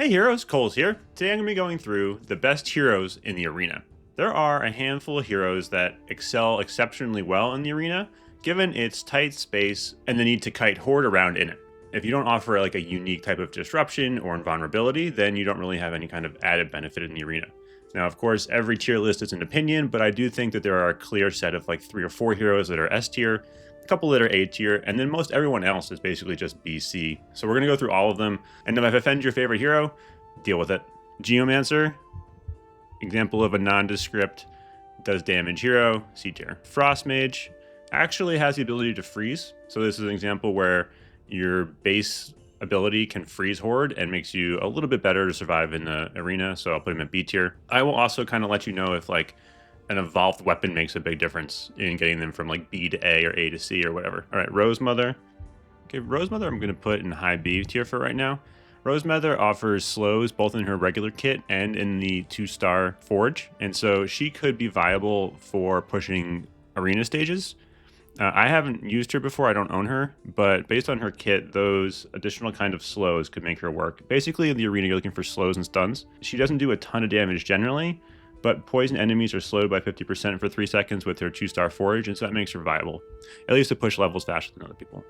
Hey heroes, Kolz here. Today I'm going to be going through the best heroes in the arena. There are a handful of heroes that excel exceptionally well in the arena, given its tight space and the need to kite horde around in it. If you don't offer like a unique type of disruption or invulnerability, then you don't really have any kind of added benefit in the arena. Now, of course, every tier list is an opinion, but I do think that there are a clear set of like 3 or 4 heroes that are S tier, a couple that are A tier, and then most everyone else is basically just BC. So we're going to go through all of them, and if I offend your favorite hero, deal with it. Geomancer, example of a nondescript, does damage hero, C tier. Frost Mage actually has the ability to freeze. So this is an example where your base ability can freeze horde and makes you a little bit better to survive in the arena. So I'll put him at B tier. I will also kind of let you know if like an evolved weapon makes a big difference in getting them from like B to A or A to C or whatever. All right, Rosemother. Okay, Rosemother I'm going to put in high B tier for right now. Rosemother offers slows both in her regular kit and in the 2-star forge, and so she could be viable for pushing arena stages. I haven't used her before, I don't own her, but based on her kit, those additional kind of slows could make her work. Basically, in the arena, you're looking for slows and stuns. She doesn't do a ton of damage generally, but poison enemies are slowed by 50% for 3 seconds with her 2-star forge, and so that makes her viable, at least to push levels faster than other people.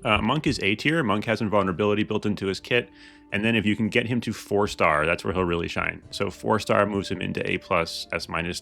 Monk is A tier. Monk has invulnerability built into his kit, and then if you can get him to 4-star, that's where he'll really shine. So 4-star moves him into A+, S-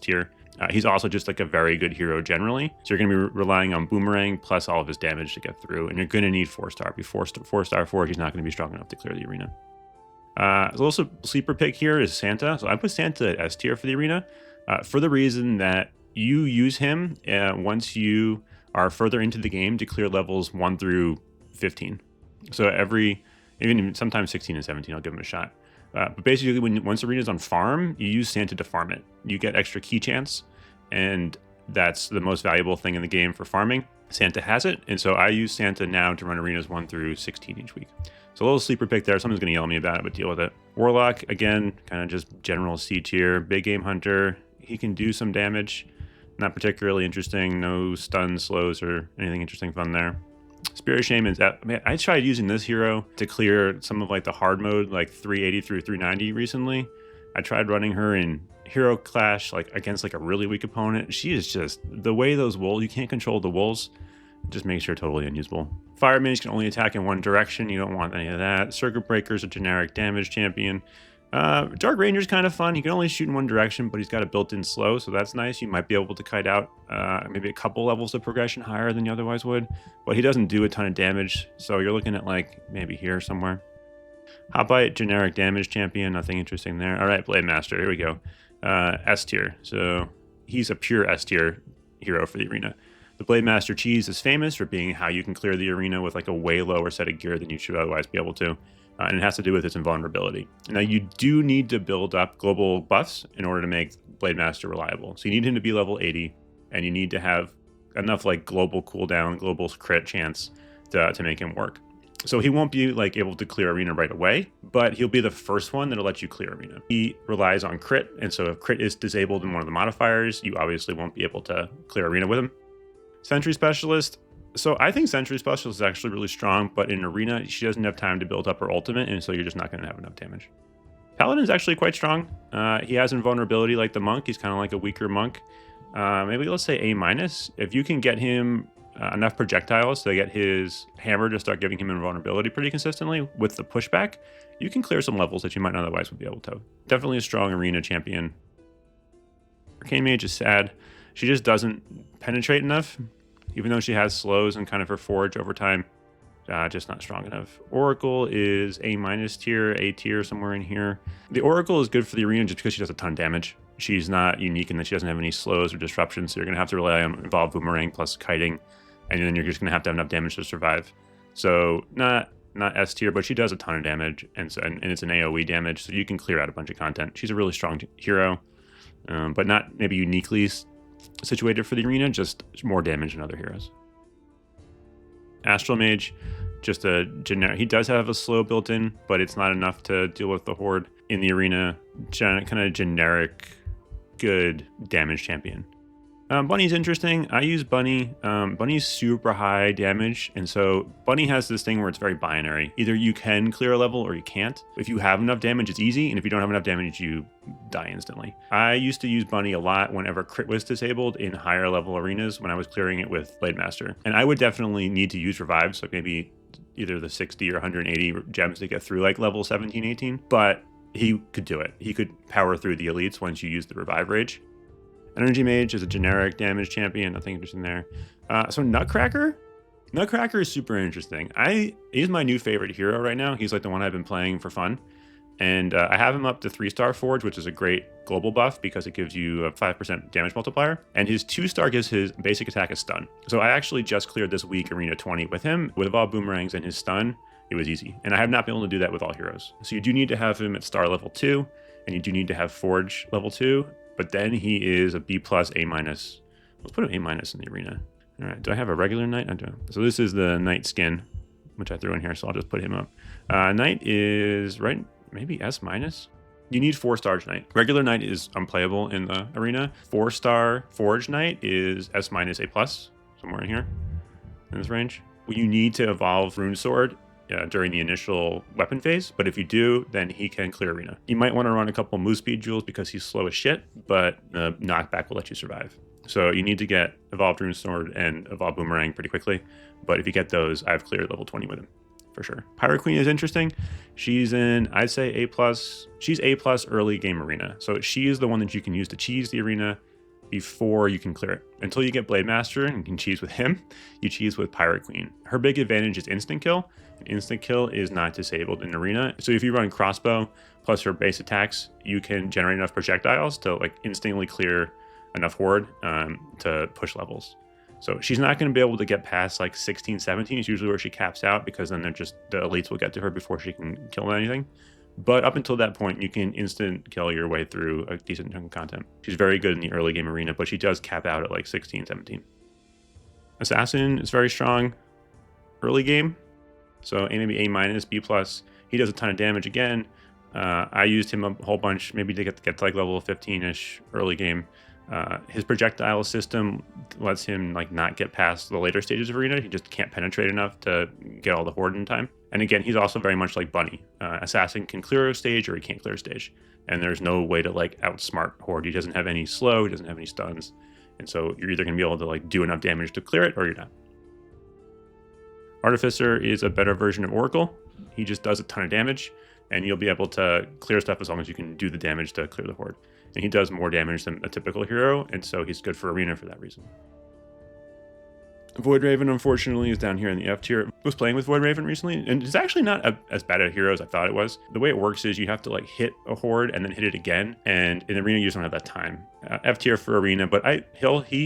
tier. He's also just like a very good hero generally. So you're going to be relying on Boomerang plus all of his damage to get through, and you're going to need 4-star. Before 4-star forge, he's not going to be strong enough to clear the arena. A little sleeper pick here is Santa. So I put Santa at S tier for the arena for the reason that you use him once you are further into the game to clear levels 1 through 15. So even sometimes 16 and 17, I'll give him a shot. But basically, once arena's on farm, you use Santa to farm it. You get extra key chance, and that's the most valuable thing in the game for farming. Santa has it, and so I use Santa now to run arenas 1 through 16 each week. So a little sleeper pick there. Someone's going to yell at me about it, but deal with it. Warlock, again, kind of just general C tier. Big game hunter. He can do some damage. Not particularly interesting. No stun, slows, or anything interesting fun there. Spirit Shaman's I tried using this hero to clear some of like the hard mode, like 380 through 390 recently. I tried running her in hero clash, like against like a really weak opponent. She is just, the way those wolves, you can't control the wolves, it just makes her totally unusable. Fire Mage can only attack in one direction. You don't want any of that. Circuit Breaker's a generic damage champion. Dark Ranger's kind of fun. He can only shoot in one direction, but he's got a built-in slow, so that's nice. You might be able to kite out maybe a couple levels of progression higher than you otherwise would, but he doesn't do a ton of damage, so you're looking at like maybe here somewhere. Hotbite, generic damage champion, nothing interesting there. All right, Blademaster, here we go. S tier, so he's a pure S tier hero for the arena. The Blademaster cheese is famous for being how you can clear the arena with like a way lower set of gear than you should otherwise be able to. And it has to do with its invulnerability. Now, you do need to build up global buffs in order to make Blademaster reliable. So you need him to be level 80, and you need to have enough like global cooldown, global crit chance to make him work. So he won't be like able to clear arena right away, but he'll be the first one that'll let you clear arena. He relies on crit, and so if crit is disabled in one of the modifiers, you obviously won't be able to clear arena with him. Sentry Specialist. So I think Sentry Specialist is actually really strong, but in arena, she doesn't have time to build up her ultimate, and so you're just not going to have enough damage. Paladin's actually quite strong. He has invulnerability like the monk. He's kind of like a weaker monk. Maybe let's say A-. If you can get him enough projectiles to get his hammer to start giving him invulnerability pretty consistently with the pushback, you can clear some levels that you might not otherwise would be able to. Definitely a strong arena champion. Arcane Mage is sad. She just doesn't penetrate enough. Even though she has slows and kind of her forge over time, just not strong enough. Oracle is A- tier, A tier, somewhere in here. The Oracle is good for the arena just because she does a ton of damage. She's not unique in that she doesn't have any slows or disruptions, so you're going to have to rely on Evolved Boomerang plus kiting, and then you're just going to have enough damage to survive. So not S tier, but she does a ton of damage, and it's an AoE damage, so you can clear out a bunch of content. She's a really strong hero, but not maybe uniquely situated for the arena, just more damage than other heroes. Astral Mage, just a generic. He does have a slow built in, but it's not enough to deal with the horde in the arena. Kind of generic, good damage champion. Bunny's interesting. I use Bunny. Bunny's super high damage, and so Bunny has this thing where it's very binary. Either you can clear a level or you can't. If you have enough damage, it's easy, and if you don't have enough damage, you die instantly. I used to use Bunny a lot whenever crit was disabled in higher level arenas when I was clearing it with Blademaster. And I would definitely need to use revives, like maybe either the 60 or 180 gems to get through like level 17, 18, but he could do it. He could power through the elites once you use the revive rage. Energy Mage is a generic damage champion, nothing interesting there. So Nutcracker is super interesting. He's my new favorite hero right now. He's like the one I've been playing for fun. And I have him up to 3-star Forge, which is a great global buff because it gives you a 5% damage multiplier. And his 2-star gives his basic attack a stun. So I actually just cleared this week Arena 20 with him. With all boomerangs and his stun, it was easy. And I have not been able to do that with all heroes. So you do need to have him at star level 2, and you do need to have Forge level 2. But then he is a B+, A-. Let's put an A- in the arena. All right, do I have a regular knight? I do. So this is the knight skin, which I threw in here, so I'll just put him up. Knight is, right, maybe S-. You need 4-star knight. Regular knight is unplayable in the arena. 4-star Forge knight is S-, A+, somewhere in here, in this range. Well, you need to evolve Rune Sword during the initial weapon phase, but if you do, then he can clear arena. You might want to run a couple move speed jewels because he's slow as shit, but the knockback will let you survive. So you need to get evolved Rune Sword and evolved Boomerang pretty quickly, but if you get those, I've cleared level 20 with him for sure. Pirate Queen is interesting. She's in, I'd say A+. She's A+ early game arena. So she is the one that you can use to cheese the arena before you can clear it. Until you get Blademaster and you can cheese with him, you cheese with Pirate Queen. Her big advantage is instant kill. Instant kill is not disabled in arena. So if you run crossbow plus her base attacks, you can generate enough projectiles to like instantly clear enough horde to push levels. So she's not going to be able to get past like 16, 17 is usually where she caps out, because then the elites will get to her before she can kill anything. But up until that point, you can instant kill your way through a decent chunk of content. She's very good in the early game arena, but she does cap out at like 16, 17. Assassin is very strong early game. So maybe A-, B+. He does a ton of damage again. I used him a whole bunch, maybe to get to like level 15-ish early game. His projectile system lets him like not get past the later stages of arena. He just can't penetrate enough to get all the horde in time. And again, he's also very much like Bunny. Assassin can clear a stage or he can't clear a stage. And there's no way to like outsmart horde. He doesn't have any slow, he doesn't have any stuns. And so you're either going to be able to like do enough damage to clear it or you're not. Artificer is a better version of Oracle. He just does a ton of damage, and you'll be able to clear stuff as long as you can do the damage to clear the horde. And he does more damage than a typical hero, and so he's good for arena for that reason. Void Raven, unfortunately, is down here in the F tier. I was playing with Void Raven recently, and it's actually not as bad a hero as I thought it was. The way it works is you have to like hit a horde and then hit it again, and in arena you just don't have that time. F tier for arena, but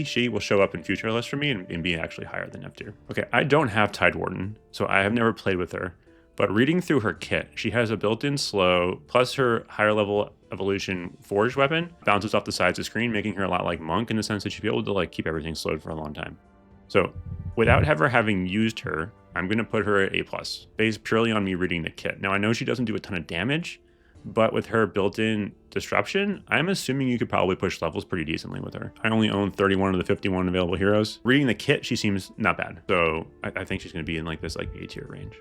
she will show up in future lists for me and be actually higher than F tier. Okay, I don't have Tide Warden, so I have never played with her. But reading through her kit, she has a built-in slow, plus her higher level evolution forged weapon bounces off the sides of the screen, making her a lot like Monk in the sense that she'd be able to like keep everything slowed for a long time. So without ever having used her, I'm going to put her at A+, based purely on me reading the kit. Now I know she doesn't do a ton of damage, but with her built-in disruption, I'm assuming you could probably push levels pretty decently with her. I only own 31 of the 51 available heroes. Reading the kit, she seems not bad. So I think she's going to be in like this like A tier range.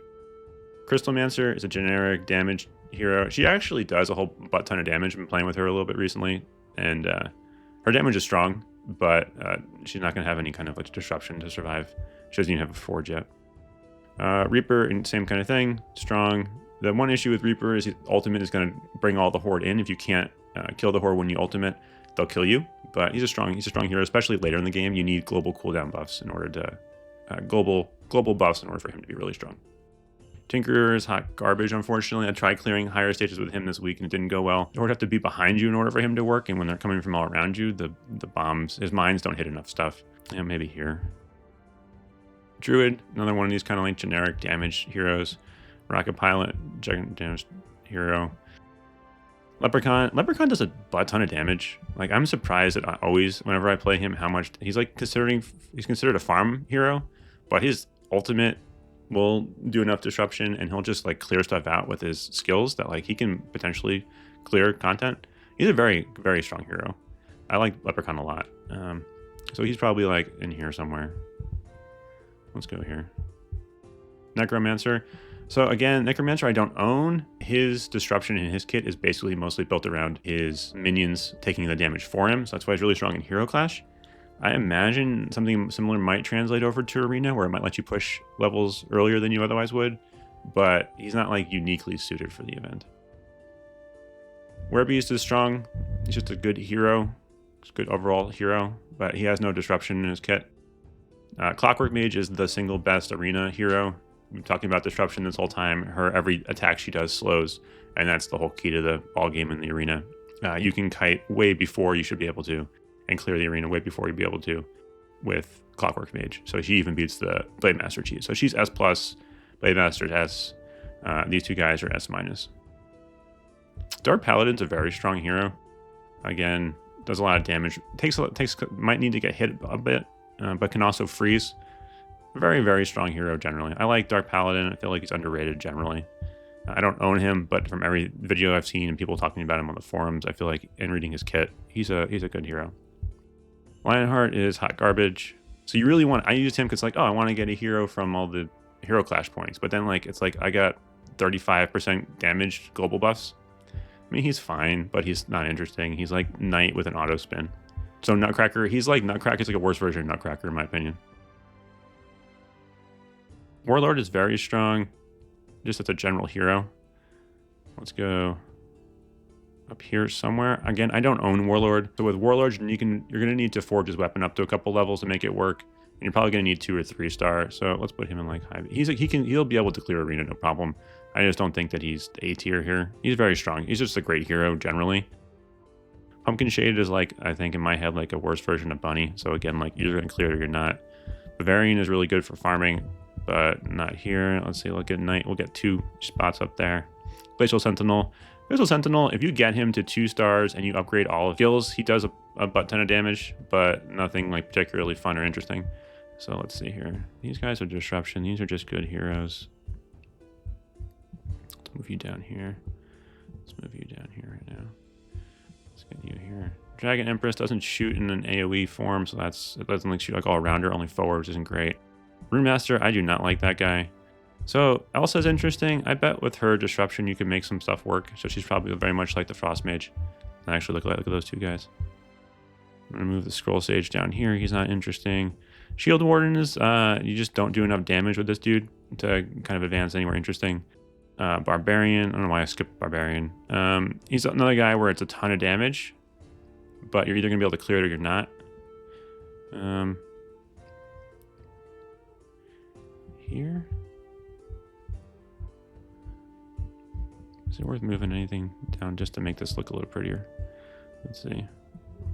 Crystalmancer is a generic damage hero. She actually does a whole butt ton of damage. I've been playing with her a little bit recently, and her damage is strong, but she's not going to have any kind of like disruption to survive. She doesn't even have a forge yet. Reaper, and same kind of thing, strong. The one issue with Reaper is his ultimate is going to bring all the horde in. If you can't kill the horde when you ultimate, they'll kill you. But he's a strong hero, especially later in the game. You need global cooldown buffs in order to global buffs in order for him to be really strong. Tinkerer is hot garbage, unfortunately. I tried clearing higher stages with him this week and it didn't go well. The horde have to be behind you in order for him to work, and when they're coming from all around you, the bombs, his mines don't hit enough stuff. Yeah, maybe here. Druid, another one of these kind of like generic damage heroes. Rocket Pilot, giant damage hero. Leprechaun does a butt ton of damage. Like, I'm surprised that whenever I play him, how much he's considered a farm hero, but his ultimate will do enough disruption and he'll just like clear stuff out with his skills that like he can potentially clear content. He's a very, very strong hero. I like Leprechaun a lot. So he's probably like in here somewhere. Let's go here. Necromancer. So again, Necromancer I don't own. His disruption in his kit is basically mostly built around his minions taking the damage for him. So that's why he's really strong in Hero Clash. I imagine something similar might translate over to Arena, where it might let you push levels earlier than you otherwise would, but he's not like uniquely suited for the event. Werebeast is strong. He's just a good hero. He's a good overall hero, but he has no disruption in his kit. Clockwork Mage is the single best Arena hero. We've been talking about disruption this whole time. Every attack she does slows, and that's the whole key to the ball game in the Arena. You can kite way before you should be able to, and clear the Arena way before you'd be able to with Clockwork Mage. So she even beats the Blademaster cheat. So she's S+, Blademaster's S. These two guys are S-. Dark Paladin's a very strong hero. Again, does a lot of damage. Might need to get hit a bit, but can also freeze. Very, very strong hero generally. I like Dark Paladin. I feel like he's underrated generally. I don't own him, but from every video I've seen and people talking about him on the forums, I feel like in reading his kit, he's a good hero. Lionheart is hot garbage. So you really want, I used him because like, oh, I want to get a hero from all the Hero Clash points. But then like, it's like I got 35% damage global buffs. I mean, he's fine, but he's not interesting. He's like Knight with an auto spin. So Nutcracker, he's like Nutcracker's like a worse version of Nutcracker in my opinion. Warlord is very strong, just as a general hero. Let's go up here somewhere. Again, I don't own Warlord. So with Warlord, you're gonna need to forge his weapon up to a couple levels to make it work. And you're probably gonna need 2 or 3 star. So let's put him in like high. He'll be able to clear Arena, no problem. I just don't think that he's A tier here. He's very strong. He's just a great hero generally. Pumpkin Shade is like, I think in my head, like a worse version of Bunny. So again, like you're gonna clear it or you're not. Bavarian is really good for farming, but not here. Let's see, look at Knight. We'll get 2 spots up there. Glacial Sentinel. Glacial Sentinel, if you get him to 2 stars and you upgrade all of skills, he does a butt ton of damage, but nothing like particularly fun or interesting. So let's see here. These guys are disruption. These are just good heroes. Let's move you down here. Let's move you down here right now. Let's get you here. Dragon Empress doesn't shoot in an AoE form, so it doesn't like shoot like all around her, only forward, which isn't great. Runemaster, I do not like that guy. So Elsa's interesting. I bet with her disruption you can make some stuff work. So she's probably very much like the Frost Mage. And actually look at those 2 guys. I'm gonna move the Scroll Sage down here. He's not interesting. Shield Warden is you just don't do enough damage with this dude to kind of advance anywhere interesting. Barbarian, I don't know why I skipped Barbarian. He's another guy where it's a ton of damage, but you're either gonna be able to clear it or you're not. Here. Is it worth moving anything down just to make this look a little prettier? Let's see.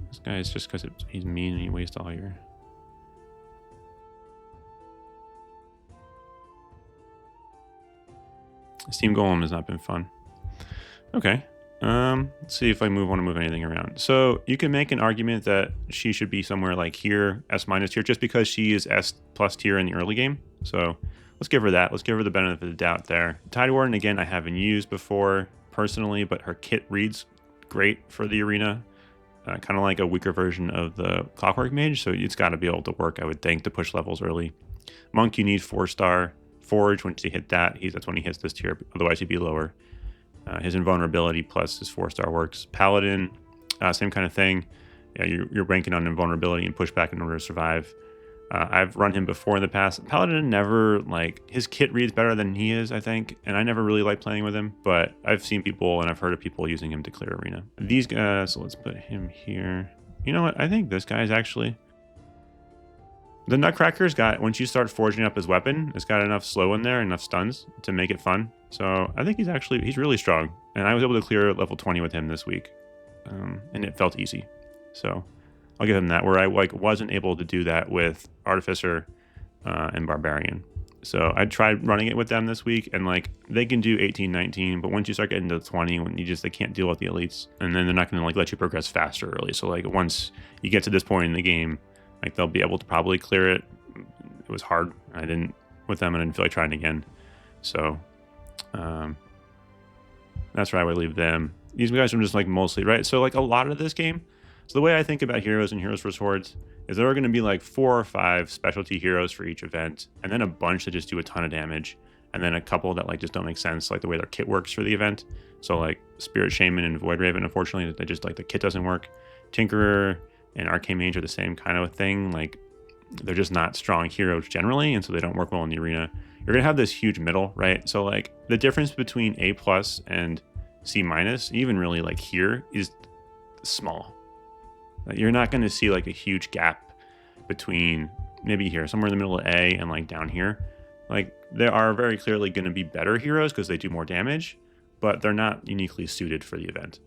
This guy is just because he's mean and he wastes all your... Steam Golem has not been fun. Okay. Let's see if I want to move anything around. So you can make an argument that she should be somewhere like here, S- tier, just because she is S+ tier in the early game. So let's give her that. Let's give her the benefit of the doubt there. Tide Warden, again, I haven't used before personally, but her kit reads great for the Arena. Kind of like a weaker version of the Clockwork Mage, so it's got to be able to work, I would think, to push levels early. Monk, you need 4-star. Forge, once you hit that, that's when he hits this tier, otherwise he'd be lower. His invulnerability plus his 4-star works. Paladin, same kind of thing. Yeah, you're ranking on invulnerability and pushback in order to survive. I've run him before in the past. Paladin never, like, his kit reads better than he is, I think, and I never really like playing with him, but I've seen people and I've heard of people using him to clear Arena. These guys, so let's put him here. You know what? I think this guy's actually... The Nutcracker's got, once you start forging up his weapon, it's got enough slow in there, enough stuns to make it fun. So I think he's really strong. And I was able to clear level 20 with him this week. And it felt easy. So I'll give him that, where I wasn't able to do that with Artificer and Barbarian. So I tried running it with them this week, and like they can do 18, 19, but once you start getting to 20, when they can't deal with the elites, and then they're not going to like let you progress faster early. So like once you get to this point in the game, like they'll be able to probably clear it. It was hard. I didn't with them, and I didn't feel like trying again. So that's where I would leave them. These guys are just like mostly right. So like a lot of this game, So the way I think about heroes and Heroes vs. Hordes is there are going to be like 4 or 5 specialty heroes for each event, and then a bunch that just do a ton of damage, and then a couple that like just don't make sense, like the way their kit works for the event. So like Spirit Shaman and Void Raven, unfortunately, they just like the kit doesn't work. Tinkerer and Arcane Mage are the same kind of thing. Like they're just not strong heroes generally, and so they don't work well in the arena. You're gonna have this huge middle, right? So like the difference between A+ and C-, even really like here, is small. You're not gonna see like a huge gap between maybe here, somewhere in the middle of A and like down here. Like there are very clearly gonna be better heroes because they do more damage, but they're not uniquely suited for the event.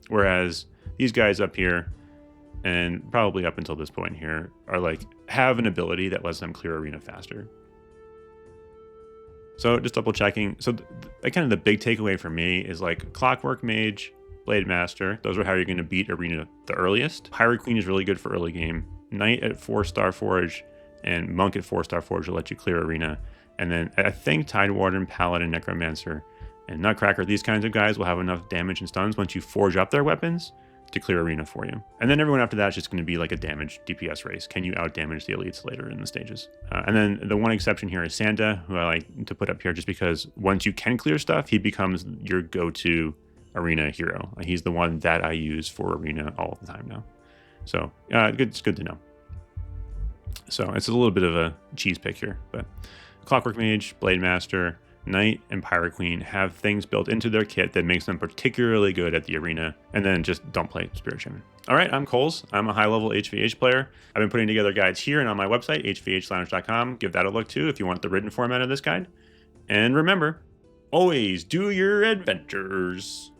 Whereas these guys up here, and probably up until this point here, are like have an ability that lets them clear arena faster. So just double checking. So kind of the big takeaway for me is like Clockwork Mage, Blademaster. Those are how you're going to beat arena the earliest. Pirate Queen is really good for early game. Knight at 4-star Forge and Monk at 4-star Forge will let you clear arena. And then I think Tidewarden, Paladin, Necromancer, and Nutcracker, these kinds of guys will have enough damage and stuns once you forge up their weapons to clear arena for you. And then everyone after that is just going to be like a damage DPS race. Can you out damage the elites later in the stages? And then the one exception here is Santa, who I like to put up here just because once you can clear stuff, he becomes your go-to arena hero. He's the one that I use for arena all the time now. So it's good to know. So it's a little bit of a cheese pick here, but Clockwork Mage, Blademaster, Knight, and Pirate Queen have things built into their kit that makes them particularly good at the arena, and then just don't play Spirit Shaman. All right, I'm Kolz. I'm a high-level HVH player. I've been putting together guides here and on my website, hvhlounge.com. Give that a look too if you want the written format of this guide. And remember, always do your adventures.